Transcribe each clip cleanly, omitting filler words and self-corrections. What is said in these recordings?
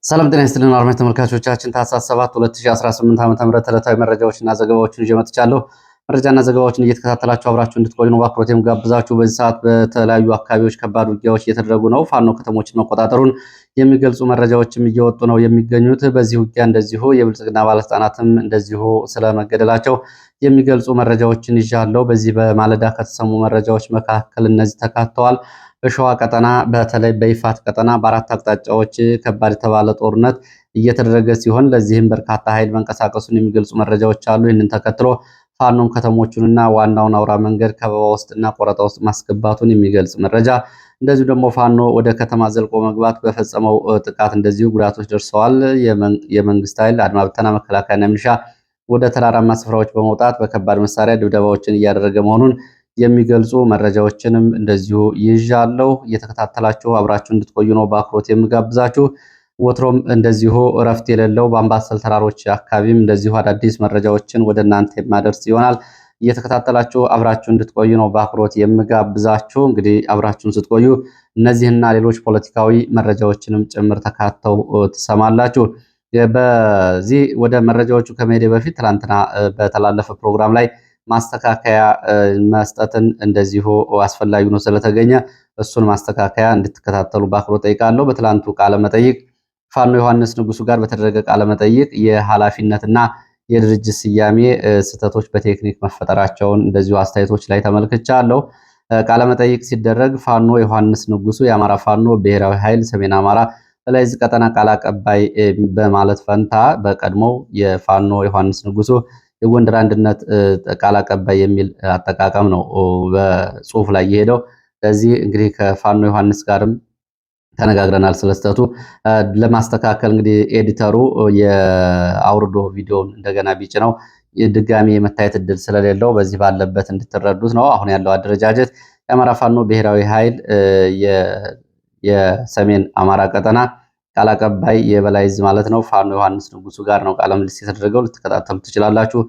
ሰላም ጤና ይስጥልን አድማጭ ተመልካቾቻችን ታህሳስ 7 2018 ዓ.ም ዕለታዊ መረጃዎችና ዘገባዎችን ይዤ መጥቻለሁ። መረጃና ዘገባዎችን እየተከታተላችሁ አብራችሁ እንድትቆዩ ነው በአክብሮት የምጋብዛችሁ። በዚህ ሰዓት በተለያዩ አካባቢዎች ከባድ ውጊያዎች እየተደረጉ ነው። ፋኖ ከተሞችን መቆጣጠሩን የሚገልጹ መረጃዎችም እየወጡ ነው የሚገኙት። በዚህ ውጊያ እንደዚሁ የብልጽግና ባለስልጣናትም እንደዚሁ ስለመገደላቸው የሚገልጹ መረጃዎችን ይዣለሁ። በዚህ በማለዳ ከተሰሙ መረጃዎች መካከል እነዚህ ተካተዋል። በሸዋ ቀጠና በተለይ በይፋት ቀጠና በአራት አቅጣጫዎች ከባድ የተባለ ጦርነት እየተደረገ ሲሆን ለዚህም በርካታ ኃይል መንቀሳቀሱን የሚገልጹ መረጃዎች አሉ። ይህንን ተከትሎ ፋኖም ከተሞቹንና ዋናውን አውራ መንገድ ከበባ ውስጥና ቆረጣ ውስጥ ማስገባቱን የሚገልጽ መረጃ፣ እንደዚሁ ደግሞ ፋኖ ወደ ከተማ ዘልቆ መግባት በፈጸመው ጥቃት እንደዚሁ ጉዳቶች ደርሰዋል። የመንግስት ኃይል አድማ ብተና፣ መከላከያና ሚሊሻ ወደ ተራራማ ስፍራዎች በመውጣት በከባድ መሳሪያ ድብደባዎችን እያደረገ መሆኑን የሚገልጹ መረጃዎችንም እንደዚሁ ይዣለሁ። እየተከታተላችሁ አብራችሁ እንድትቆዩ ነው በአክብሮት የምጋብዛችሁ። ወትሮም እንደዚሁ እረፍት የሌለው በአምባሰል ተራሮች አካባቢም እንደዚሁ አዳዲስ መረጃዎችን ወደ እናንተ የማደርስ ይሆናል። እየተከታተላችሁ አብራችሁ እንድትቆዩ ነው በአክብሮት የምጋብዛችሁ። እንግዲህ አብራችሁን ስትቆዩ እነዚህና ሌሎች ፖለቲካዊ መረጃዎችንም ጭምር ተካተው ትሰማላችሁ። በዚህ ወደ መረጃዎቹ ከመሄዴ በፊት ትላንትና በተላለፈ ፕሮግራም ላይ ማስተካከያ መስጠትን እንደዚሁ አስፈላጊ ነው ስለተገኘ እሱን ማስተካከያ እንድትከታተሉ በአክብሮት ጠይቃለሁ። በትላንቱ ቃለ መጠይቅ ፋኖ ዮሐንስ ንጉሱ ጋር በተደረገ ቃለ መጠይቅ የኃላፊነትና የድርጅት ስያሜ ስህተቶች በቴክኒክ መፈጠራቸውን እንደዚሁ አስተያየቶች ላይ ተመልክቻለሁ። ቃለ መጠይቅ ሲደረግ ፋኖ ዮሐንስ ንጉሱ የአማራ ፋኖ ብሔራዊ ኃይል ሰሜን አማራ በላይዝ ቀጠና ቃል አቀባይ በማለት ፈንታ በቀድሞው የፋኖ ዮሐንስ ንጉሱ የጎንደር አንድነት ቃል አቀባይ የሚል አጠቃቀም ነው በጽሁፍ ላይ የሄደው። ስለዚህ እንግዲህ ከፋኖ ዮሐንስ ጋርም ተነጋግረናል ስለስተቱ ለማስተካከል። እንግዲህ ኤዲተሩ የአውርዶ ቪዲዮን እንደገና ቢጭነው ድጋሚ የመታየት እድል ስለሌለው በዚህ ባለበት እንድትረዱት ነው። አሁን ያለው አደረጃጀት የአማራ ፋኖ ብሔራዊ ኃይል የሰሜን አማራ ቀጠና ቃል አቀባይ የበላይ ዕዝ ማለት ነው ፋኖ ዮሐንስ ንጉሱ ጋር ነው ቃለ ምልልስ የተደረገው። ልትከታተሉ ትችላላችሁ።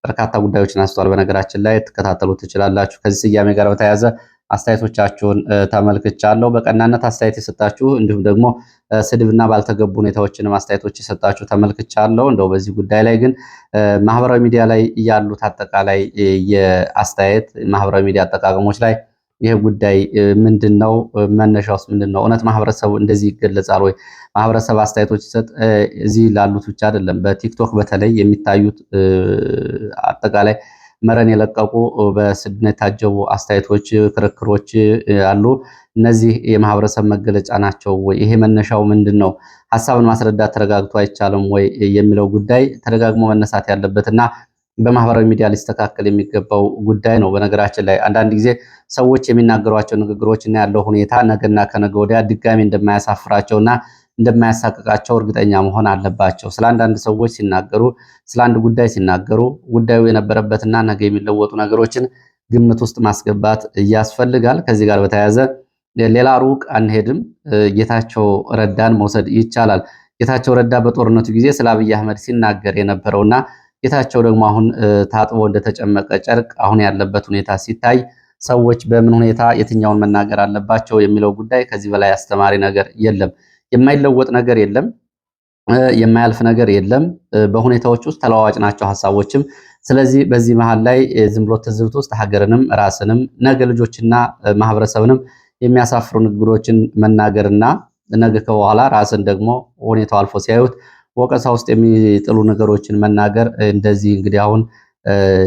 በርካታ ጉዳዮችን አንስቷል። በነገራችን ላይ ልትከታተሉ ትችላላችሁ። ከዚህ ስያሜ ጋር በተያያዘ አስተያየቶቻችሁን ተመልክቻለሁ። በቀናነት አስተያየት የሰጣችሁ እንዲሁም ደግሞ ስድብና ባልተገቡ ሁኔታዎችንም አስተያየቶች የሰጣችሁ ተመልክቻለሁ። እንደው በዚህ ጉዳይ ላይ ግን ማህበራዊ ሚዲያ ላይ ያሉት አጠቃላይ የአስተያየት ማህበራዊ ሚዲያ አጠቃቀሞች ላይ ይህ ጉዳይ ምንድነው? መነሻውስ ምንድነው? እውነት ማህበረሰቡ እንደዚህ ይገለጻል ወይ? ማህበረሰብ አስተያየቶች ይሰጥ እዚህ ላሉት ብቻ አይደለም። በቲክቶክ በተለይ የሚታዩት አጠቃላይ መረን የለቀቁ በስድብ የታጀቡ አስተያየቶች፣ ክርክሮች አሉ። እነዚህ የማህበረሰብ መገለጫ ናቸው ወይ? ይሄ መነሻው ምንድነው? ሐሳብን ማስረዳት ተረጋግቶ አይቻልም ወይ የሚለው ጉዳይ ተደጋግሞ መነሳት ያለበትና በማህበራዊ ሚዲያ ሊስተካከል የሚገባው ጉዳይ ነው። በነገራችን ላይ አንዳንድ ጊዜ ሰዎች የሚናገሯቸው ንግግሮች እና ያለው ሁኔታ ነገና ከነገ ወዲያ ድጋሚ እንደማያሳፍራቸውና እንደማያሳቅቃቸው እርግጠኛ መሆን አለባቸው። ስለ አንዳንድ ሰዎች ሲናገሩ፣ ስለ አንድ ጉዳይ ሲናገሩ ጉዳዩ የነበረበትና ነገ የሚለወጡ ነገሮችን ግምት ውስጥ ማስገባት ያስፈልጋል። ከዚህ ጋር በተያያዘ ሌላ ሩቅ አንሄድም። ጌታቸው ረዳን መውሰድ ይቻላል። ጌታቸው ረዳ በጦርነቱ ጊዜ ስለ አብይ አህመድ ሲናገር የነበረውና ጌታቸው ደግሞ አሁን ታጥቦ እንደተጨመቀ ጨርቅ አሁን ያለበት ሁኔታ ሲታይ ሰዎች በምን ሁኔታ የትኛውን መናገር አለባቸው የሚለው ጉዳይ ከዚህ በላይ አስተማሪ ነገር የለም። የማይለወጥ ነገር የለም። የማያልፍ ነገር የለም። በሁኔታዎች ውስጥ ተለዋዋጭ ናቸው ሐሳቦችም። ስለዚህ በዚህ መሃል ላይ ዝም ብሎ ትዝብት ውስጥ ሀገርንም ራስንም ነገ ልጆችና ማህበረሰብንም የሚያሳፍሩ ንግግሮችን መናገርና ነገ ከበኋላ ራስን ደግሞ ሁኔታው አልፎ ሲያዩት ወቀሳ ውስጥ የሚጥሉ ነገሮችን መናገር እንደዚህ እንግዲህ አሁን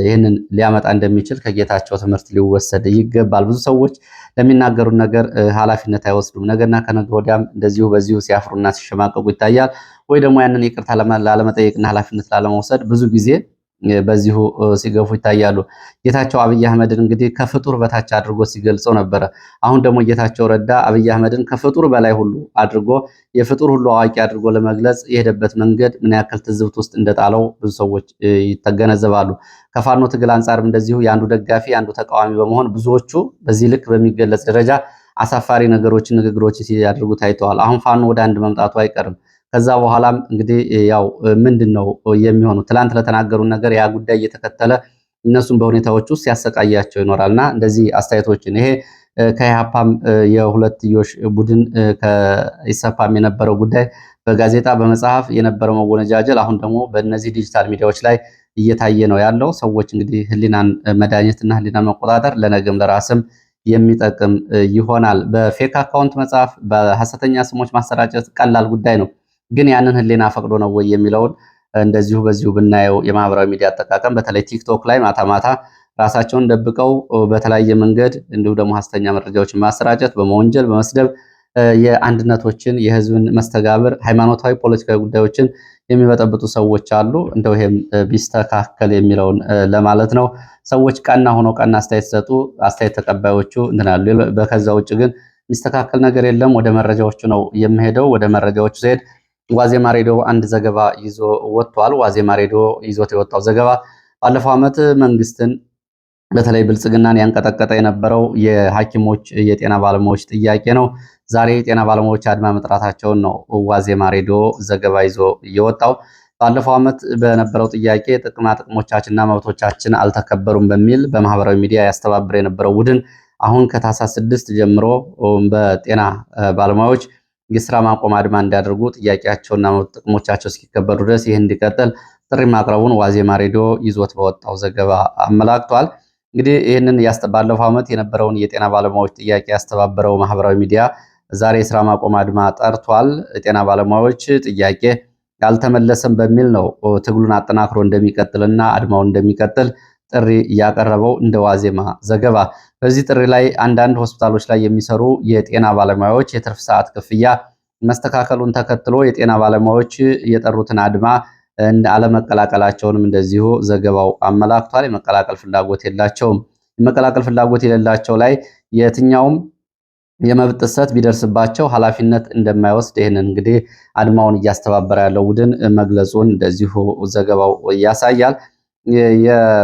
ይህንን ሊያመጣ እንደሚችል ከጌታቸው ትምህርት ሊወሰድ ይገባል። ብዙ ሰዎች ለሚናገሩት ነገር ኃላፊነት አይወስዱም። ነገና ከነገ ወዲያም እንደዚሁ በዚሁ ሲያፍሩና ሲሸማቀቁ ይታያል። ወይ ደግሞ ያንን ይቅርታ ላለመጠየቅና ኃላፊነት ላለመውሰድ ብዙ ጊዜ በዚሁ ሲገፉ ይታያሉ። ጌታቸው አብይ አህመድን እንግዲህ ከፍጡር በታች አድርጎ ሲገልጸው ነበረ። አሁን ደግሞ ጌታቸው ረዳ አብይ አህመድን ከፍጡር በላይ ሁሉ አድርጎ የፍጡር ሁሉ አዋቂ አድርጎ ለመግለጽ የሄደበት መንገድ ምን ያክል ትዝብት ውስጥ እንደጣለው ብዙ ሰዎች ይተገነዘባሉ። ከፋኖ ትግል አንጻርም እንደዚሁ የአንዱ ደጋፊ የአንዱ ተቃዋሚ በመሆን ብዙዎቹ በዚህ ልክ በሚገለጽ ደረጃ አሳፋሪ ነገሮችን ንግግሮችን ሲያደርጉ ታይተዋል። አሁን ፋኖ ወደ አንድ መምጣቱ አይቀርም። ከዛ በኋላም እንግዲህ ያው ምንድነው የሚሆነው? ትላንት ለተናገሩን ነገር ያ ጉዳይ እየተከተለ እነሱም በሁኔታዎች ውስጥ ያሰቃያቸው ይኖራልና እንደዚህ አስተያየቶችን ይሄ ከኢሃፓም የሁለትዮሽ ቡድን ከኢሰፓም የነበረው ጉዳይ በጋዜጣ በመጽሐፍ የነበረው መወነጃጀል አሁን ደግሞ በእነዚህ ዲጂታል ሚዲያዎች ላይ እየታየ ነው ያለው። ሰዎች እንግዲህ ህሊናን መዳኘትና ህሊናን መቆጣጠር ለነገም ለራስም የሚጠቅም ይሆናል። በፌክ አካውንት መጽሐፍ፣ በሐሰተኛ ስሞች ማሰራጨት ቀላል ጉዳይ ነው። ግን ያንን ህሊና ፈቅዶ ነው ወይ የሚለውን እንደዚሁ በዚሁ ብናየው የማህበራዊ ሚዲያ አጠቃቀም በተለይ ቲክቶክ ላይ ማታ ማታ ራሳቸውን ደብቀው በተለያየ መንገድ እንዲሁ ደግሞ ሐሰተኛ መረጃዎችን ማሰራጨት፣ በመወንጀል በመስደብ የአንድነቶችን የህዝብን መስተጋብር ሃይማኖታዊ፣ ፖለቲካዊ ጉዳዮችን የሚበጠብጡ ሰዎች አሉ። እንደው ይሄም ቢስተካከል የሚለውን ለማለት ነው። ሰዎች ቀና ሆኖ ቀና አስተያየት ሰጡ፣ አስተያየት ተቀባዮቹ እንትናሉ። በከዛ ውጭ ግን የሚስተካከል ነገር የለም። ወደ መረጃዎቹ ነው የምሄደው። ወደ መረጃዎቹ ሲሄድ ዋዜማ ሬዲዮ አንድ ዘገባ ይዞ ወጥቷል። ዋዜማ ሬዲዮ ይዞት የወጣው ዘገባ ባለፈው ዓመት መንግስትን በተለይ ብልጽግናን ያንቀጠቀጠ የነበረው የሐኪሞች የጤና ባለሙያዎች ጥያቄ ነው። ዛሬ የጤና ባለሙያዎች አድማ መጥራታቸውን ነው ዋዜማ ሬዲዮ ዘገባ ይዞ የወጣው። ባለፈው ዓመት በነበረው ጥያቄ ጥቅማ ጥቅሞቻችንና መብቶቻችን አልተከበሩም በሚል በማህበራዊ ሚዲያ ያስተባብር የነበረው ቡድን አሁን ከታህሳስ 6 ጀምሮ በጤና ባለሙያዎች የስራ ማቆም አድማ እንዲያደርጉ ጥያቄያቸውና ጥቅሞቻቸው እስኪከበሩ ድረስ ይህ እንዲቀጥል ጥሪ ማቅረቡን ዋዜማ ሬዲዮ ይዞት በወጣው ዘገባ አመላክቷል። እንግዲህ ይህንን ባለፈው ዓመት የነበረውን የጤና ባለሙያዎች ጥያቄ ያስተባበረው ማህበራዊ ሚዲያ ዛሬ የስራ ማቆም አድማ ጠርቷል። የጤና ባለሙያዎች ጥያቄ ያልተመለሰም በሚል ነው ትግሉን አጠናክሮ እንደሚቀጥልና አድማውን እንደሚቀጥል ጥሪ ያቀረበው እንደ ዋዜማ ዘገባ። በዚህ ጥሪ ላይ አንዳንድ ሆስፒታሎች ላይ የሚሰሩ የጤና ባለሙያዎች የትርፍ ሰዓት ክፍያ መስተካከሉን ተከትሎ የጤና ባለሙያዎች የጠሩትን አድማ አለመቀላቀላቸውንም እንደዚሁ ዘገባው አመላክቷል። የመቀላቀል ፍላጎት የላቸውም። የመቀላቀል ፍላጎት የሌላቸው ላይ የትኛውም የመብት ጥሰት ቢደርስባቸው ኃላፊነት እንደማይወስድ ይህንን እንግዲህ አድማውን እያስተባበረ ያለው ቡድን መግለጹን እንደዚሁ ዘገባው ያሳያል።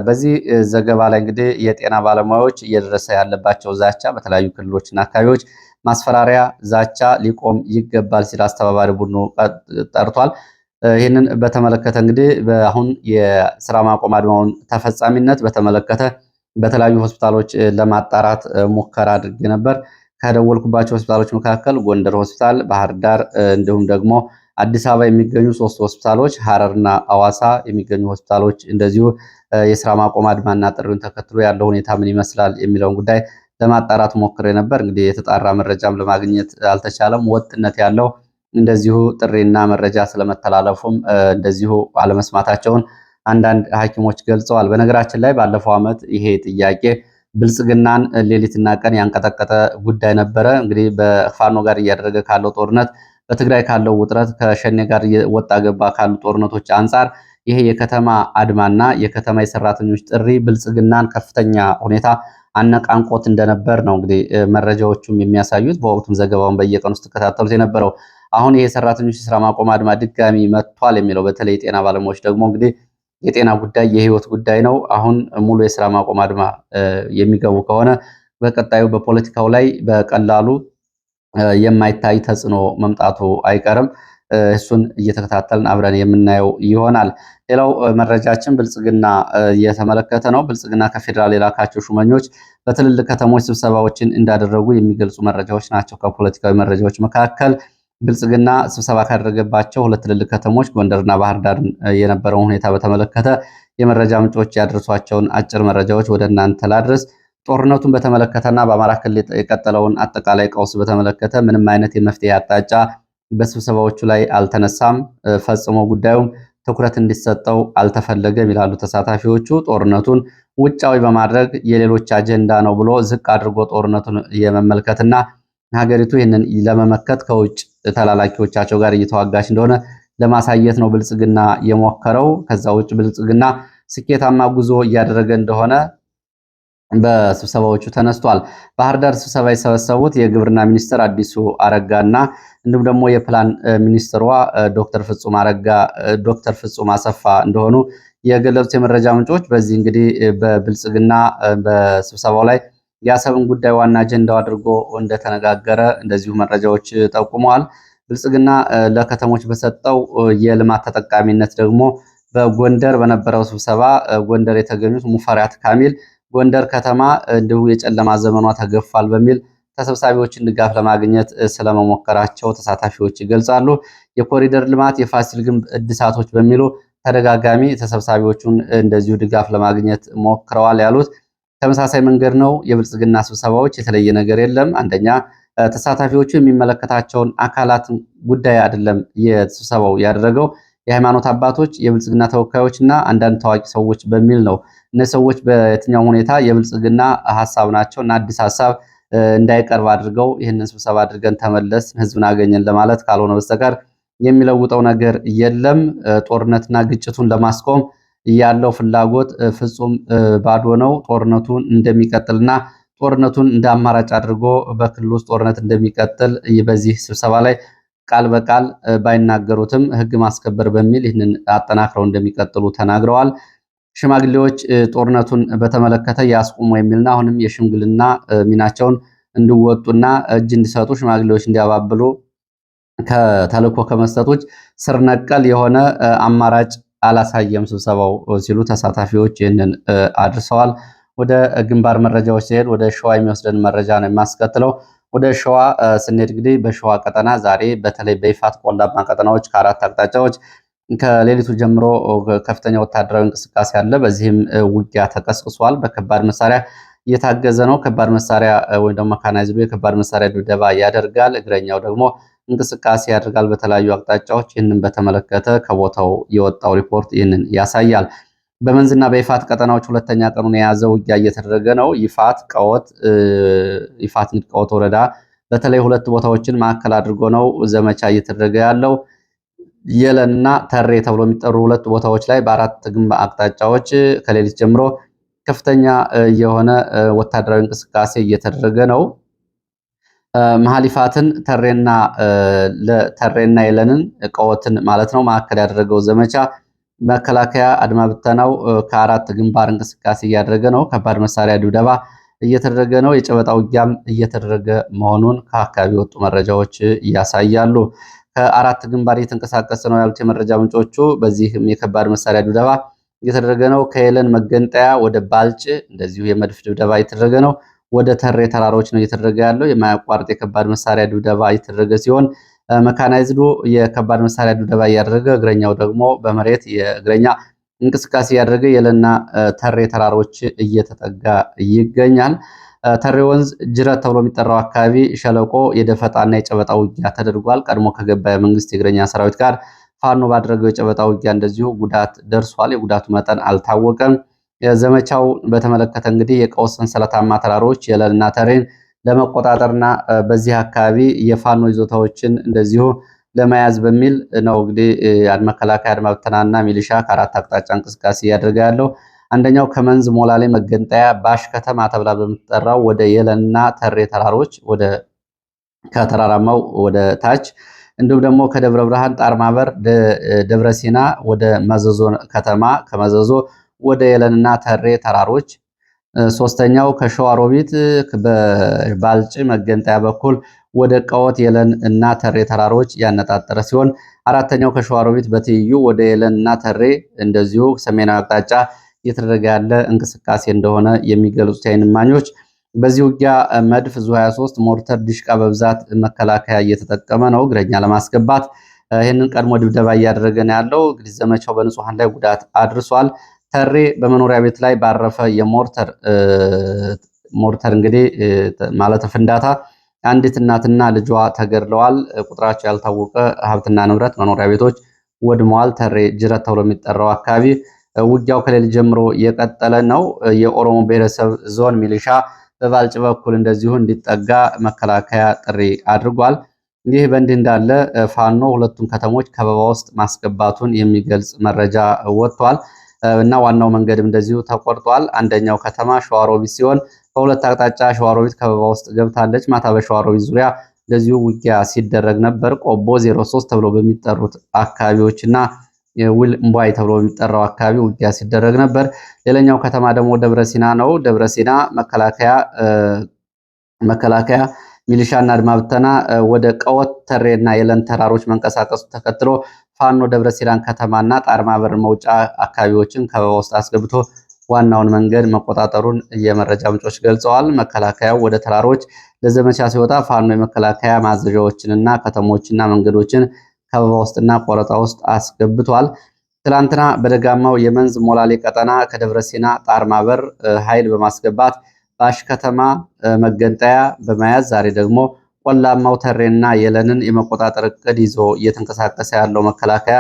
በዚህ ዘገባ ላይ እንግዲህ የጤና ባለሙያዎች እየደረሰ ያለባቸው ዛቻ በተለያዩ ክልሎችና አካባቢዎች ማስፈራሪያ፣ ዛቻ ሊቆም ይገባል ሲል አስተባባሪ ቡድኑ ጠርቷል። ይህንን በተመለከተ እንግዲህ አሁን የስራ ማቆም አድማውን ተፈጻሚነት በተመለከተ በተለያዩ ሆስፒታሎች ለማጣራት ሙከራ አድርጌ ነበር። ከደወልኩባቸው ሆስፒታሎች መካከል ጎንደር ሆስፒታል፣ ባህር ዳር እንዲሁም ደግሞ አዲስ አበባ የሚገኙ 3 ሆስፒታሎች፣ ሐረርና አዋሳ የሚገኙ ሆስፒታሎች እንደዚሁ የስራ ማቆም አድማና ጥሪውን ተከትሎ ያለው ሁኔታ ምን ይመስላል የሚለውን ጉዳይ ለማጣራት ሞክሬ ነበር። እንግዲህ የተጣራ መረጃም ለማግኘት አልተቻለም። ወጥነት ያለው እንደዚሁ ጥሪና መረጃ ስለመተላለፉም እንደዚሁ አለመስማታቸውን አንዳንድ ሐኪሞች ገልጸዋል። በነገራችን ላይ ባለፈው ዓመት ይሄ ጥያቄ ብልጽግናን ሌሊትና ቀን ያንቀጠቀጠ ጉዳይ ነበረ። እንግዲህ በፋኖ ጋር እያደረገ ካለው ጦርነት፣ በትግራይ ካለው ውጥረት፣ ከሸኔ ጋር ወጣ ገባ ካሉ ጦርነቶች አንጻር ይሄ የከተማ አድማና የከተማ የሰራተኞች ጥሪ ብልጽግናን ከፍተኛ ሁኔታ አነቃንቆት እንደነበር ነው እንግዲህ መረጃዎቹም የሚያሳዩት። በወቅቱም ዘገባውን በየቀኑ ስትከታተሉት የነበረው አሁን ይሄ የሰራተኞች የስራ ማቆም አድማ ድጋሚ መጥቷል የሚለው በተለይ የጤና ባለሙያዎች ደግሞ እንግዲህ የጤና ጉዳይ የህይወት ጉዳይ ነው። አሁን ሙሉ የስራ ማቆም አድማ የሚገቡ ከሆነ በቀጣዩ በፖለቲካው ላይ በቀላሉ የማይታይ ተጽዕኖ መምጣቱ አይቀርም። እሱን እየተከታተልን አብረን የምናየው ይሆናል። ሌላው መረጃችን ብልጽግና እየተመለከተ ነው። ብልጽግና ከፌዴራል የላካቸው ሹመኞች በትልልቅ ከተሞች ስብሰባዎችን እንዳደረጉ የሚገልጹ መረጃዎች ናቸው። ከፖለቲካዊ መረጃዎች መካከል ብልጽግና ስብሰባ ካደረገባቸው 2 ትልልቅ ከተሞች ጎንደርና ባህር ዳር የነበረውን ሁኔታ በተመለከተ የመረጃ ምንጮች ያደረሷቸውን አጭር መረጃዎች ወደ እናንተ ላድረስ። ጦርነቱን በተመለከተና በአማራ ክልል የቀጠለውን አጠቃላይ ቀውስ በተመለከተ ምንም አይነት የመፍትሄ አቅጣጫ በስብሰባዎቹ ላይ አልተነሳም። ፈጽሞ ጉዳዩም ትኩረት እንዲሰጠው አልተፈለገም ይላሉ ተሳታፊዎቹ። ጦርነቱን ውጫዊ በማድረግ የሌሎች አጀንዳ ነው ብሎ ዝቅ አድርጎ ጦርነቱን የመመልከትና ሀገሪቱ ይህንን ለመመከት ከውጭ ተላላኪዎቻቸው ጋር እየተዋጋች እንደሆነ ለማሳየት ነው ብልጽግና የሞከረው። ከዛ ውጭ ብልጽግና ስኬታማ ጉዞ እያደረገ እንደሆነ በስብሰባዎቹ ተነስቷል። ባህር ዳር ስብሰባ የሰበሰቡት የግብርና ሚኒስትር አዲሱ አረጋና እንዲሁም ደግሞ የፕላን ሚኒስትሯ ዶክተር ፍጹም አሰፋ እንደሆኑ የገለጹት የመረጃ ምንጮች በዚህ እንግዲህ በብልጽግና በስብሰባው ላይ የአሰብን ጉዳይ ዋና አጀንዳው አድርጎ እንደተነጋገረ እንደዚሁ መረጃዎች ጠቁመዋል። ብልጽግና ለከተሞች በሰጠው የልማት ተጠቃሚነት ደግሞ በጎንደር በነበረው ስብሰባ ጎንደር የተገኙት ሙፈሪያት ካሚል ጎንደር ከተማ እንዲሁ የጨለማ ዘመኗ ተገፏል በሚል ተሰብሳቢዎችን ድጋፍ ለማግኘት ስለመሞከራቸው ተሳታፊዎች ይገልጻሉ። የኮሪደር ልማት፣ የፋሲል ግንብ እድሳቶች በሚሉ ተደጋጋሚ ተሰብሳቢዎቹን እንደዚሁ ድጋፍ ለማግኘት ሞክረዋል ያሉት ተመሳሳይ መንገድ ነው። የብልጽግና ስብሰባዎች የተለየ ነገር የለም። አንደኛ ተሳታፊዎቹ የሚመለከታቸውን አካላት ጉዳይ አይደለም የስብሰባው ያደረገው የሃይማኖት አባቶች፣ የብልጽግና ተወካዮች እና አንዳንድ ታዋቂ ሰዎች በሚል ነው። እነዚህ ሰዎች በየትኛው ሁኔታ የብልጽግና ሀሳብ ናቸው እና አዲስ ሀሳብ እንዳይቀርብ አድርገው ይህንን ስብሰባ አድርገን ተመለስ ህዝብን አገኘን ለማለት ካልሆነ በስተቀር የሚለውጠው ነገር የለም። ጦርነትና ግጭቱን ለማስቆም ያለው ፍላጎት ፍጹም ባዶ ነው። ጦርነቱን እንደሚቀጥልና ጦርነቱን እንደ አማራጭ አድርጎ በክልል ውስጥ ጦርነት እንደሚቀጥል በዚህ ስብሰባ ላይ ቃል በቃል ባይናገሩትም ህግ ማስከበር በሚል ይህንን አጠናክረው እንደሚቀጥሉ ተናግረዋል። ሽማግሌዎች ጦርነቱን በተመለከተ ያስቁሙ የሚልና አሁንም የሽምግልና ሚናቸውን እንዲወጡና እጅ እንዲሰጡ ሽማግሌዎች እንዲያባብሉ ከተልእኮ ከመስጠቶች ስር ነቀል የሆነ አማራጭ አላሳየም ስብሰባው ሲሉ ተሳታፊዎች ይህንን አድርሰዋል። ወደ ግንባር መረጃዎች ሲሄድ ወደ ሸዋ የሚወስደን መረጃ ነው የማስከትለው። ወደ ሸዋ ስንሄድ እንግዲህ በሸዋ ቀጠና ዛሬ በተለይ በይፋት ቆላማ ቀጠናዎች ከአራት አቅጣጫዎች ከሌሊቱ ጀምሮ ከፍተኛ ወታደራዊ እንቅስቃሴ አለ። በዚህም ውጊያ ተቀስቅሷል። በከባድ መሳሪያ እየታገዘ ነው። ከባድ መሳሪያ ወይም ደግሞ መካናይዝዱ የከባድ መሳሪያ ድብደባ ያደርጋል። እግረኛው ደግሞ እንቅስቃሴ ያደርጋል በተለያዩ አቅጣጫዎች። ይህንን በተመለከተ ከቦታው የወጣው ሪፖርት ይህንን ያሳያል። በመንዝና በይፋት ቀጠናዎች ሁለተኛ ቀኑን የያዘ ውጊያ እየተደረገ ነው። ይፋት ቀወት ወረዳ በተለይ ሁለት ቦታዎችን ማዕከል አድርጎ ነው ዘመቻ እየተደረገ ያለው። የለንና ተሬ ተብሎ የሚጠሩ ሁለት ቦታዎች ላይ በአራት ግንባር አቅጣጫዎች ከሌሊት ጀምሮ ከፍተኛ የሆነ ወታደራዊ እንቅስቃሴ እየተደረገ ነው። መሐሊፋትን ተሬና የለንን ቀወትን ማለት ነው ማዕከል ያደረገው ዘመቻ መከላከያ አድማ ብተናው ከአራት ግንባር እንቅስቃሴ እያደረገ ነው። ከባድ መሳሪያ ድብደባ እየተደረገ ነው። የጨበጣ ውጊያም እየተደረገ መሆኑን ከአካባቢ ወጡ መረጃዎች ያሳያሉ። ከአራት ግንባር እየተንቀሳቀሰ ነው ያሉት የመረጃ ምንጮቹ። በዚህም የከባድ መሳሪያ ድብደባ እየተደረገ ነው። ከየለን መገንጠያ ወደ ባልጭ እንደዚሁ የመድፍ ድብደባ እየተደረገ ነው። ወደ ተሬ ተራሮች ነው እየተደረገ ያለው። የማያቋርጥ የከባድ መሳሪያ ድብደባ እየተደረገ ሲሆን መካናይዝዱ የከባድ መሳሪያ ድብደባ እያደረገ እግረኛው ደግሞ በመሬት የእግረኛ እንቅስቃሴ እያደረገ የለና ተሬ ተራሮች እየተጠጋ ይገኛል። ተሬ ወንዝ ጅረት ተብሎ የሚጠራው አካባቢ ሸለቆ የደፈጣና የጨበጣ ውጊያ ተደርጓል። ቀድሞ ከገባ የመንግስት የእግረኛ ሰራዊት ጋር ፋኖ ባደረገው የጨበጣ ውጊያ እንደዚሁ ጉዳት ደርሷል። የጉዳቱ መጠን አልታወቀም። ዘመቻው በተመለከተ እንግዲህ የቀውስ ሰንሰለታማ ተራሮች የለንና ተሬን ለመቆጣጠርና በዚህ አካባቢ የፋኖ ይዞታዎችን እንደዚሁ ለመያዝ በሚል ነው እንግዲህ መከላከያ አድማ ብተናና ሚሊሻ ከአራት አቅጣጫ እንቅስቃሴ እያደረገ ያለው። አንደኛው ከመንዝ ሞላሌ መገንጠያ ባሽ ከተማ ተብላ በምትጠራው ወደ የለንና ተሬ ተራሮች ወደ ከተራራማው ወደ ታች እንዲሁም ደግሞ ከደብረ ብርሃን ጣርማበር ደብረ ሲና ወደ መዘዞ ከተማ ከመዘዞ ወደ የለንና ተሬ ተራሮች። ሶስተኛው ከሸዋሮቢት በባልጭ መገንጠያ በኩል ወደ ቀወት የለን እና ተሬ ተራሮች ያነጣጠረ ሲሆን አራተኛው ከሸዋሮቢት በትይዩ ወደ የለን እና ተሬ እንደዚሁ ሰሜናዊ አቅጣጫ እየተደረገ ያለ እንቅስቃሴ እንደሆነ የሚገልጹት የዓይን እማኞች በዚህ ውጊያ መድፍ ዙ 23 ሞርተር ዲሽቃ በብዛት መከላከያ እየተጠቀመ ነው እግረኛ ለማስገባት። ይህንን ቀድሞ ድብደባ እያደረገ ነው ያለው። እንግዲህ ዘመቻው በንጹሐን ላይ ጉዳት አድርሷል። ተሬ በመኖሪያ ቤት ላይ ባረፈ የሞርተር እንግዲህ ማለት ፍንዳታ አንዲት እናትና ልጇ ተገድለዋል። ቁጥራቸው ያልታወቀ ሀብትና ንብረት መኖሪያ ቤቶች ወድመዋል። ተሬ ጅረት ተብሎ የሚጠራው አካባቢ ውጊያው ከሌሊት ጀምሮ የቀጠለ ነው። የኦሮሞ ብሔረሰብ ዞን ሚሊሻ በባልጭ በኩል እንደዚሁ እንዲጠጋ መከላከያ ጥሪ አድርጓል። ይህ በእንዲህ እንዳለ ፋኖ ሁለቱም ከተሞች ከበባ ውስጥ ማስገባቱን የሚገልጽ መረጃ ወጥቷል እና ዋናው መንገድም እንደዚሁ ተቆርጧል። አንደኛው ከተማ ሸዋሮቢት ሲሆን በሁለት አቅጣጫ ሸዋሮቢት ከበባ ውስጥ ገብታለች። ማታ በሸዋሮቢት ዙሪያ እንደዚሁ ውጊያ ሲደረግ ነበር። ቆቦ 03 ተብሎ በሚጠሩት አካባቢዎችና ውል እምቧይ ተብሎ በሚጠራው አካባቢ ውጊያ ሲደረግ ነበር። ሌላኛው ከተማ ደግሞ ደብረ ሲና ነው። ደብረ ሲና መከላከያ ሚሊሻና አድማ ብተና ወደ ቀወት ተሬና የለን ተራሮች መንቀሳቀሱ ተከትሎ ፋኖ ደብረ ሲናን ከተማና ጣርማ በር መውጫ አካባቢዎችን ከበባ ውስጥ አስገብቶ ዋናውን መንገድ መቆጣጠሩን የመረጃ ምንጮች ገልጸዋል። መከላከያው ወደ ተራሮች ለዘመቻ ሲወጣ ፋኖ የመከላከያ ማዘዣዎችንና ከተሞችና መንገዶችን ከበባ ውስጥና ቆረጣ ውስጥ አስገብቷል። ትላንትና በደጋማው የመንዝ ሞላሌ ቀጠና ከደብረ ሲና ጣርማበር ኃይል በማስገባት ባሽ ከተማ መገንጠያ በመያዝ ዛሬ ደግሞ ቆላማው ተሬና የለንን የመቆጣጠር እቅድ ይዞ እየተንቀሳቀሰ ያለው መከላከያ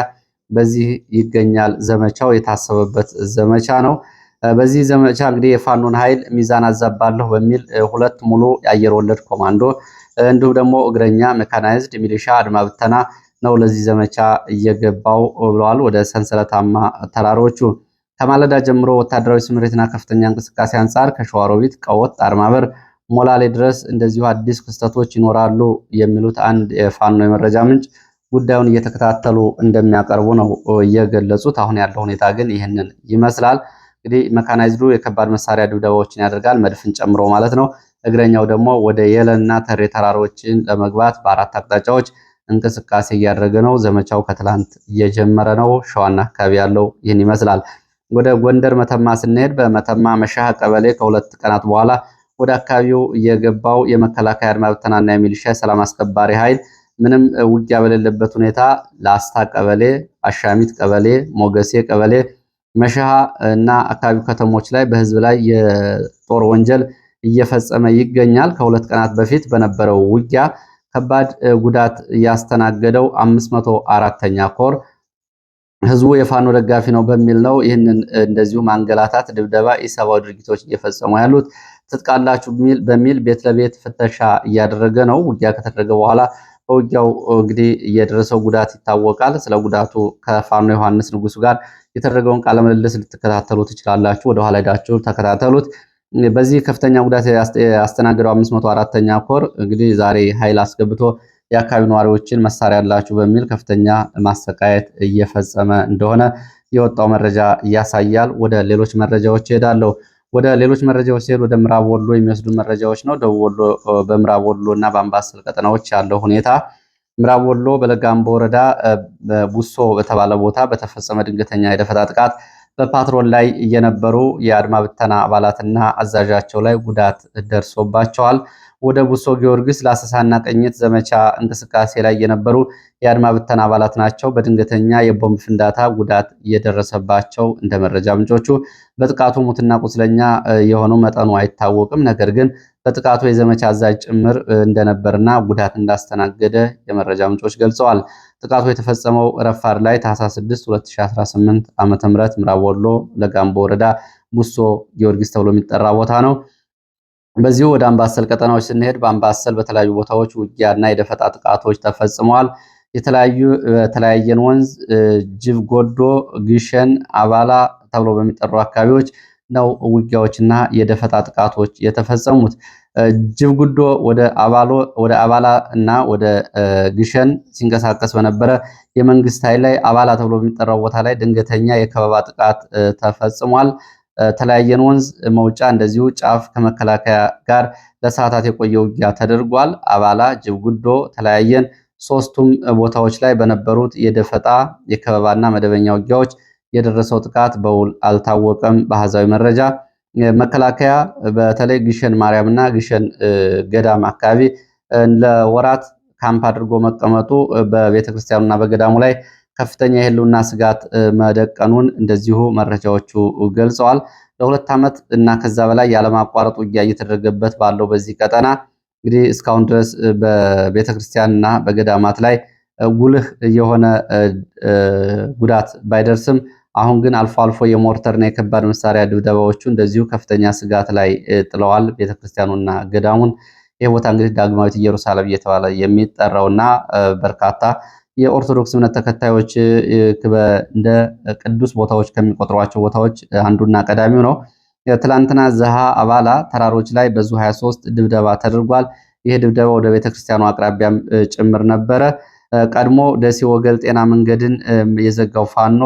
በዚህ ይገኛል። ዘመቻው የታሰበበት ዘመቻ ነው። በዚህ ዘመቻ እንግዲህ የፋኖን ኃይል ሚዛን አዛባለሁ በሚል ሁለት ሙሉ የአየር ወለድ ኮማንዶ እንዲሁም ደግሞ እግረኛ ሜካናይዝድ ሚሊሻ አድማ ብተና ነው ለዚህ ዘመቻ እየገባው ብለዋል። ወደ ሰንሰለታማ ተራሮቹ ከማለዳ ጀምሮ ወታደራዊ ስምሪትና ከፍተኛ እንቅስቃሴ አንጻር ከሸዋሮቢት ቀወት ጣርማበር ሞላሌ ድረስ እንደዚሁ አዲስ ክስተቶች ይኖራሉ የሚሉት አንድ የፋኖ የመረጃ ምንጭ ጉዳዩን እየተከታተሉ እንደሚያቀርቡ ነው እየገለጹት። አሁን ያለው ሁኔታ ግን ይህንን ይመስላል። እንግዲህ መካናይዝዱ የከባድ መሳሪያ ድብደባዎችን ያደርጋል፣ መድፍን ጨምሮ ማለት ነው። እግረኛው ደግሞ ወደ የለንና ተሬ ተራሮችን ለመግባት በአራት አቅጣጫዎች እንቅስቃሴ እያደረገ ነው። ዘመቻው ከትላንት እየጀመረ ነው። ሸዋና አካባቢ ያለው ይህን ይመስላል። ወደ ጎንደር መተማ ስንሄድ በመተማ መሻህ ቀበሌ ከሁለት ቀናት በኋላ ወደ አካባቢው የገባው የመከላከያ አድማ ብተናና የሚሊሻ ሰላም አስከባሪ ኃይል ምንም ውጊያ በሌለበት ሁኔታ ላስታ ቀበሌ፣ አሻሚት ቀበሌ፣ ሞገሴ ቀበሌ፣ መሻህ እና አካባቢው ከተሞች ላይ በህዝብ ላይ የጦር ወንጀል እየፈጸመ ይገኛል። ከሁለት ቀናት በፊት በነበረው ውጊያ ከባድ ጉዳት ያስተናገደው 504ኛ ኮር ህዝቡ የፋኖ ደጋፊ ነው በሚል ነው ይህንን እንደዚሁ ማንገላታት፣ ድብደባ፣ ኢሰብአዊ ድርጊቶች እየፈጸሙ ያሉት። ትጥቃላችሁ በሚል ቤት ለቤት ፍተሻ እያደረገ ነው። ውጊያ ከተደረገ በኋላ በውጊያው እንግዲህ የደረሰው ጉዳት ይታወቃል። ስለ ጉዳቱ ከፋኖ ዮሐንስ ንጉሱ ጋር የተደረገውን ቃለ ምልልስ ልትከታተሉ ትችላላችሁ። ወደኋላ ሄዳችሁ ተከታተሉት። በዚህ ከፍተኛ ጉዳት ያስተናገደው 504ኛ ኮር እንግዲህ ዛሬ ኃይል አስገብቶ የአካባቢ ነዋሪዎችን መሳሪያ ያላችሁ በሚል ከፍተኛ ማሰቃየት እየፈጸመ እንደሆነ የወጣው መረጃ ያሳያል። ወደ ሌሎች መረጃዎች እሄዳለሁ። ወደ ሌሎች መረጃዎች ሲሄድ ወደ ምዕራብ ወሎ የሚወስዱ መረጃዎች ነው። ደቡብ ወሎ በምዕራብ ወሎ እና በአምባሰል ቀጠናዎች ያለው ሁኔታ ምዕራብ ወሎ በለጋምቦ ወረዳ ቡሶ በተባለ ቦታ በተፈጸመ ድንገተኛ የደፈጣ ጥቃት በፓትሮል ላይ የነበሩ የአድማ ብተና አባላትና አዛዣቸው ላይ ጉዳት ደርሶባቸዋል። ወደ ቡሶ ጊዮርጊስ ለአሰሳና ቅኝት ዘመቻ እንቅስቃሴ ላይ የነበሩ የአድማ ብተና አባላት ናቸው በድንገተኛ የቦምብ ፍንዳታ ጉዳት እየደረሰባቸው። እንደ መረጃ ምንጮቹ በጥቃቱ ሙትና ቁስለኛ የሆነው መጠኑ አይታወቅም። ነገር ግን በጥቃቱ የዘመቻ አዛዥ ጭምር እንደነበርና ጉዳት እንዳስተናገደ የመረጃ ምንጮች ገልጸዋል። ጥቃቱ የተፈጸመው ረፋድ ላይ ታህሳስ 6 2018 ዓ.ም ምዕራብ ወሎ ለጋምቦ ወረዳ ቡሶ ጊዮርጊስ ተብሎ የሚጠራ ቦታ ነው። በዚሁ ወደ አምባሰል ቀጠናዎች ስንሄድ በአምባሰል በተለያዩ ቦታዎች ውጊያና የደፈጣ ጥቃቶች ተፈጽመዋል። የተለያየን ወንዝ፣ ጅብ ጎዶ፣ ግሸን፣ አባላ ተብሎ በሚጠሩ አካባቢዎች ነው ውጊያዎችና የደፈጣ ጥቃቶች የተፈጸሙት። ጅብ ጉዶ ወደ አባላ እና ወደ ግሸን ሲንቀሳቀስ በነበረ የመንግስት ኃይል ላይ አባላ ተብሎ በሚጠራው ቦታ ላይ ድንገተኛ የከበባ ጥቃት ተፈጽሟል። ተለያየን ወንዝ መውጫ እንደዚሁ ጫፍ ከመከላከያ ጋር ለሰዓታት የቆየ ውጊያ ተደርጓል። አባላ፣ ጅብ ጉዶ፣ ተለያየን ሶስቱም ቦታዎች ላይ በነበሩት የደፈጣ የከበባና መደበኛ ውጊያዎች የደረሰው ጥቃት በውል አልታወቀም። በአሃዛዊ መረጃ መከላከያ በተለይ ግሸን ማርያምና ግሸን ገዳም አካባቢ ለወራት ካምፕ አድርጎ መቀመጡ በቤተክርስቲያኑና በገዳሙ ላይ ከፍተኛ የህልውና ስጋት መደቀኑን እንደዚሁ መረጃዎቹ ገልጸዋል። ለ2 ዓመት እና ከዛ በላይ ያለማቋረጥ ውጊያ እየተደረገበት ባለው በዚህ ቀጠና እንግዲህ እስካሁን ድረስ በቤተክርስቲያንና በገዳማት ላይ ጉልህ የሆነ ጉዳት ባይደርስም አሁን ግን አልፎ አልፎ የሞርተርና የከባድ መሳሪያ ድብደባዎቹ እንደዚሁ ከፍተኛ ስጋት ላይ ጥለዋል ቤተክርስቲያኑና ገዳሙን። ይህ ቦታ እንግዲህ ዳግማዊት ኢየሩሳሌም እየተባለ የሚጠራውና በርካታ የኦርቶዶክስ እምነት ተከታዮች እንደ ቅዱስ ቦታዎች ከሚቆጥሯቸው ቦታዎች አንዱና ቀዳሚው ነው። ትላንትና ዘሃ አባላ ተራሮች ላይ በዙ 23 ድብደባ ተደርጓል። ይህ ድብደባ ወደ ቤተክርስቲያኑ አቅራቢያም ጭምር ነበረ። ቀድሞ ደሴ ወገል ጤና መንገድን የዘጋው ፋኖ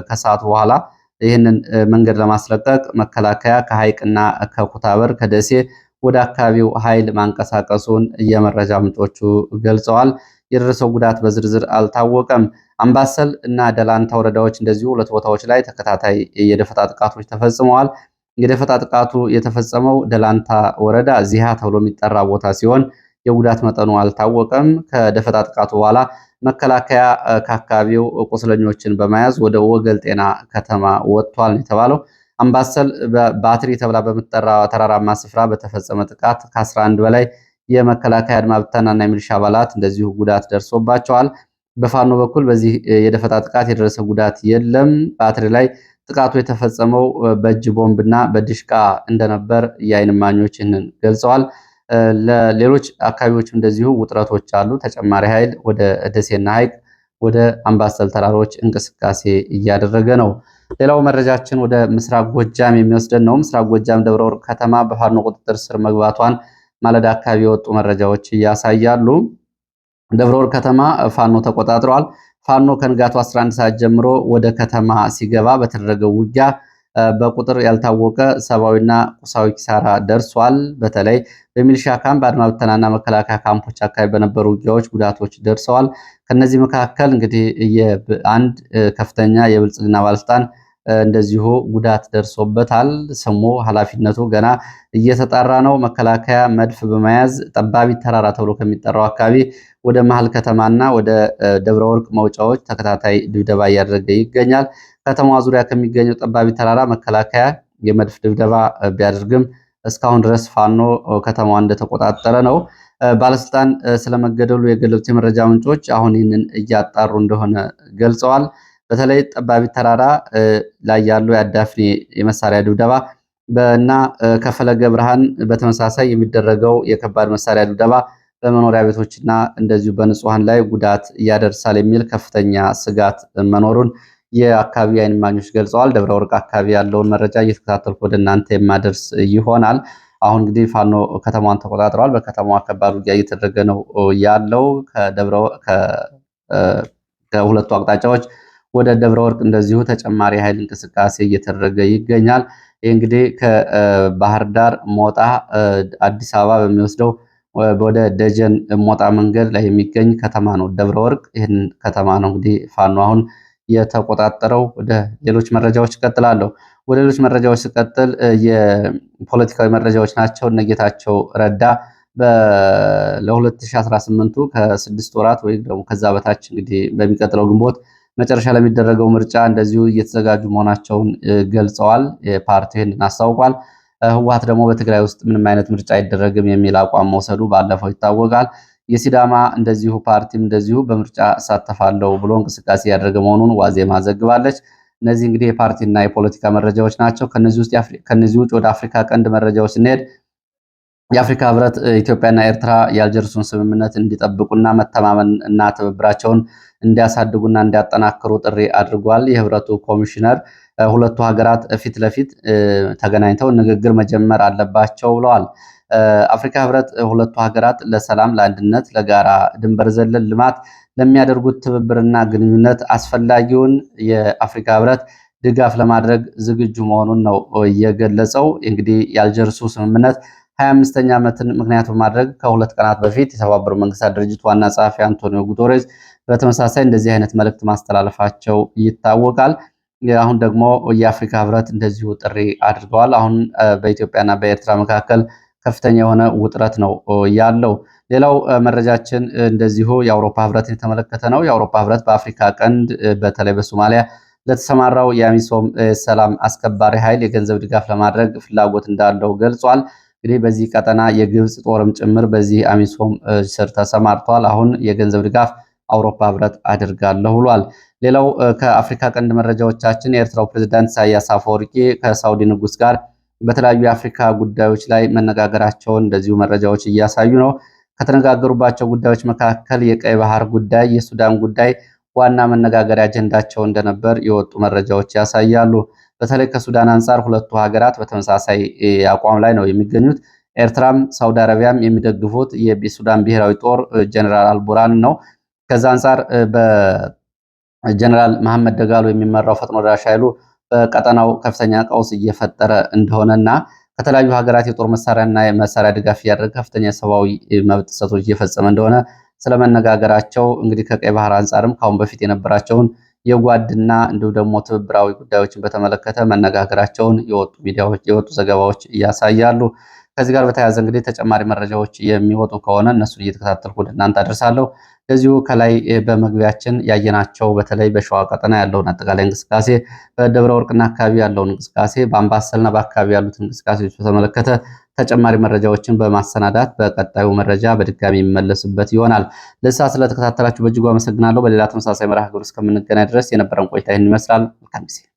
ከሰዓት በኋላ ይህንን መንገድ ለማስለቀቅ መከላከያ ከሐይቅና ከኩታበር ከደሴ ወደ አካባቢው ኃይል ማንቀሳቀሱን የመረጃ ምንጮቹ ገልጸዋል። የደረሰው ጉዳት በዝርዝር አልታወቀም። አምባሰል እና ደላንታ ወረዳዎች እንደዚሁ 2 ቦታዎች ላይ ተከታታይ የደፈጣ ጥቃቶች ተፈጽመዋል። የደፈጣ ጥቃቱ የተፈጸመው ደላንታ ወረዳ ዚሃ ተብሎ የሚጠራ ቦታ ሲሆን የጉዳት መጠኑ አልታወቀም። ከደፈጣ ጥቃቱ በኋላ መከላከያ ከአካባቢው ቁስለኞችን በመያዝ ወደ ወገል ጤና ከተማ ወጥቷል የተባለው። አምባሰል ባትሪ ተብላ በምትጠራ ተራራማ ስፍራ በተፈጸመ ጥቃት ከ11 በላይ የመከላከያ አድማ ብተናና የሚሊሻ አባላት እንደዚሁ ጉዳት ደርሶባቸዋል። በፋኖ በኩል በዚህ የደፈጣ ጥቃት የደረሰ ጉዳት የለም። ባትሪ ላይ ጥቃቱ የተፈጸመው በእጅ ቦምብና በድሽቃ እንደነበር የዓይን እማኞች ይህንን ገልጸዋል። ለሌሎች አካባቢዎች እንደዚሁ ውጥረቶች አሉ። ተጨማሪ ኃይል ወደ ደሴና ሐይቅ ወደ አምባሰል ተራሮች እንቅስቃሴ እያደረገ ነው። ሌላው መረጃችን ወደ ምስራቅ ጎጃም የሚወስደን ነው። ምስራቅ ጎጃም ደብረ ወርቅ ከተማ በፋኖ ቁጥጥር ስር መግባቷን ማለዳ አካባቢ የወጡ መረጃዎች ያሳያሉ። ደብረ ወርቅ ከተማ ፋኖ ተቆጣጥረዋል። ፋኖ ከንጋቱ 11 ሰዓት ጀምሮ ወደ ከተማ ሲገባ በተደረገው ውጊያ በቁጥር ያልታወቀ ሰብአዊና ቁሳዊ ኪሳራ ደርሷል። በተለይ በሚሊሻ ካምፕ በአድማ ብተናና መከላከያ ካምፖች አካባቢ በነበሩ ውጊያዎች ጉዳቶች ደርሰዋል። ከነዚህ መካከል እንግዲህ አንድ ከፍተኛ የብልጽግና ባለስልጣን እንደዚሁ ጉዳት ደርሶበታል። ስሙ ኃላፊነቱ ገና እየተጣራ ነው። መከላከያ መድፍ በመያዝ ጠባቢት ተራራ ተብሎ ከሚጠራው አካባቢ ወደ መሀል ከተማና ወደ ደብረ ወርቅ መውጫዎች ተከታታይ ድብደባ እያደረገ ይገኛል። ከተማዋ ዙሪያ ከሚገኘው ጠባቢት ተራራ መከላከያ የመድፍ ድብደባ ቢያደርግም እስካሁን ድረስ ፋኖ ከተማዋ እንደተቆጣጠረ ነው። ባለስልጣን ስለመገደሉ የገለጹት የመረጃ ምንጮች አሁን ይህንን እያጣሩ እንደሆነ ገልጸዋል። በተለይ ጠባቢት ተራራ ላይ ያለው የአዳፍኔ የመሳሪያ ድብደባ እና ከፈለገ ብርሃን በተመሳሳይ የሚደረገው የከባድ መሳሪያ ድብደባ በመኖሪያ ቤቶችና እንደዚሁ በንጹሃን ላይ ጉዳት እያደርሳል የሚል ከፍተኛ ስጋት መኖሩን የአካባቢ ዓይን እማኞች ገልጸዋል። ደብረ ወርቅ አካባቢ ያለውን መረጃ እየተከታተልኩ ወደ እናንተ የማደርስ ይሆናል። አሁን እንግዲህ ፋኖ ከተማዋን ተቆጣጥረዋል። በከተማዋ ከባድ ውጊያ እየተደረገ ነው ያለው ከሁለቱ አቅጣጫዎች ወደ ደብረ ወርቅ እንደዚሁ ተጨማሪ ኃይል እንቅስቃሴ እየተደረገ ይገኛል። ይህ እንግዲህ ከባህር ዳር ሞጣ አዲስ አበባ በሚወስደው ወደ ደጀን ሞጣ መንገድ ላይ የሚገኝ ከተማ ነው ደብረ ወርቅ። ይህን ከተማ ነው እንግዲህ ፋኖ አሁን የተቆጣጠረው። ወደ ሌሎች መረጃዎች እቀጥላለሁ። ወደ ሌሎች መረጃዎች ስቀጥል የፖለቲካዊ መረጃዎች ናቸው። እነጌታቸው ረዳ ለ2018ቱ ከ6 ወራት ወይም ደግሞ ከዛ በታች እንግዲህ በሚቀጥለው ግንቦት መጨረሻ ለሚደረገው ምርጫ እንደዚሁ እየተዘጋጁ መሆናቸውን ገልጸዋል። የፓርቲው ይህንን አስታውቋል። ህወሓት ደግሞ በትግራይ ውስጥ ምንም አይነት ምርጫ አይደረግም የሚል አቋም መውሰዱ ባለፈው ይታወቃል። የሲዳማ እንደዚሁ ፓርቲም እንደዚሁ በምርጫ እሳተፋለሁ ብሎ እንቅስቃሴ ያደረገ መሆኑን ዋዜማ ዘግባለች። እነዚህ እንግዲህ የፓርቲና የፖለቲካ መረጃዎች ናቸው። ከነዚህ ውጭ ወደ አፍሪካ ቀንድ መረጃዎች ስንሄድ የአፍሪካ ህብረት ኢትዮጵያና ኤርትራ የአልጀርሱን ስምምነት እንዲጠብቁና መተማመን እና ትብብራቸውን እንዲያሳድጉና እንዲያጠናክሩ ጥሪ አድርጓል። የህብረቱ ኮሚሽነር ሁለቱ ሀገራት ፊት ለፊት ተገናኝተው ንግግር መጀመር አለባቸው ብለዋል። አፍሪካ ህብረት ሁለቱ ሀገራት ለሰላም፣ ለአንድነት፣ ለጋራ ድንበር ዘለል ልማት ለሚያደርጉት ትብብርና ግንኙነት አስፈላጊውን የአፍሪካ ህብረት ድጋፍ ለማድረግ ዝግጁ መሆኑን ነው የገለጸው። እንግዲህ የአልጀርሱ ስምምነት 25ኛ ዓመትን ምክንያት በማድረግ ከሁለት ቀናት በፊት የተባበሩት መንግስታት ድርጅት ዋና ጸሐፊ አንቶኒዮ ጉተሬዝ በተመሳሳይ እንደዚህ አይነት መልእክት ማስተላለፋቸው ይታወቃል። አሁን ደግሞ የአፍሪካ ህብረት እንደዚሁ ጥሪ አድርገዋል። አሁን በኢትዮጵያና በኤርትራ መካከል ከፍተኛ የሆነ ውጥረት ነው ያለው። ሌላው መረጃችን እንደዚሁ የአውሮፓ ህብረትን የተመለከተ ነው። የአውሮፓ ህብረት በአፍሪካ ቀንድ በተለይ በሶማሊያ ለተሰማራው የአሚሶም ሰላም አስከባሪ ኃይል የገንዘብ ድጋፍ ለማድረግ ፍላጎት እንዳለው ገልጿል። እንግዲህ በዚህ ቀጠና የግብፅ ጦርም ጭምር በዚህ አሚሶም ስር ተሰማርተዋል። አሁን የገንዘብ ድጋፍ አውሮፓ ህብረት አድርጋለሁ ብሏል። ሌላው ከአፍሪካ ቀንድ መረጃዎቻችን የኤርትራው ፕሬዝዳንት ኢሳያስ አፈወርቂ ከሳውዲ ንጉስ ጋር በተለያዩ የአፍሪካ ጉዳዮች ላይ መነጋገራቸውን እንደዚሁ መረጃዎች እያሳዩ ነው። ከተነጋገሩባቸው ጉዳዮች መካከል የቀይ ባህር ጉዳይ፣ የሱዳን ጉዳይ ዋና መነጋገሪያ አጀንዳቸው እንደነበር የወጡ መረጃዎች ያሳያሉ። በተለይ ከሱዳን አንጻር ሁለቱ ሀገራት በተመሳሳይ አቋም ላይ ነው የሚገኙት። ኤርትራም ሳውዲ አረቢያም የሚደግፉት የሱዳን ብሔራዊ ጦር ጀነራል አልቡራን ነው። ከዛ አንጻር በጀነራል መሐመድ ደጋሎ የሚመራው ፈጥኖ ደራሽ ኃይሉ በቀጠናው ከፍተኛ ቀውስ እየፈጠረ እንደሆነና ከተለያዩ ሀገራት የጦር መሳሪያና የመሳሪያ ድጋፍ እያደረገ ከፍተኛ ሰብአዊ መብት ጥሰቶች እየፈጸመ እንደሆነ ስለመነጋገራቸው እንግዲህ ከቀይ ባህር አንጻርም ካሁን በፊት የነበራቸውን የጓድና እንዲሁ ደግሞ ትብብራዊ ጉዳዮችን በተመለከተ መነጋገራቸውን የወጡ ዘገባዎች ያሳያሉ። ከዚህ ጋር በተያያዘ እንግዲህ ተጨማሪ መረጃዎች የሚወጡ ከሆነ እነሱን እየተከታተልኩ ወደ እናንተ አደርሳለሁ። እንደዚሁ ከላይ በመግቢያችን ያየናቸው በተለይ በሸዋ ቀጠና ያለውን አጠቃላይ እንቅስቃሴ፣ በደብረ ወርቅና አካባቢ ያለውን እንቅስቃሴ፣ በአምባሰልና በአካባቢ ያሉት እንቅስቃሴዎች በተመለከተ ተጨማሪ መረጃዎችን በማሰናዳት በቀጣዩ መረጃ በድጋሚ የሚመለስበት ይሆናል። ለሰዓት ስለተከታተላችሁ በእጅጉ አመሰግናለሁ። በሌላ ተመሳሳይ መርሃ ግብር እስከምንገናኝ ድረስ የነበረን ቆይታ ይህን ይመስላል። መልካም ጊዜ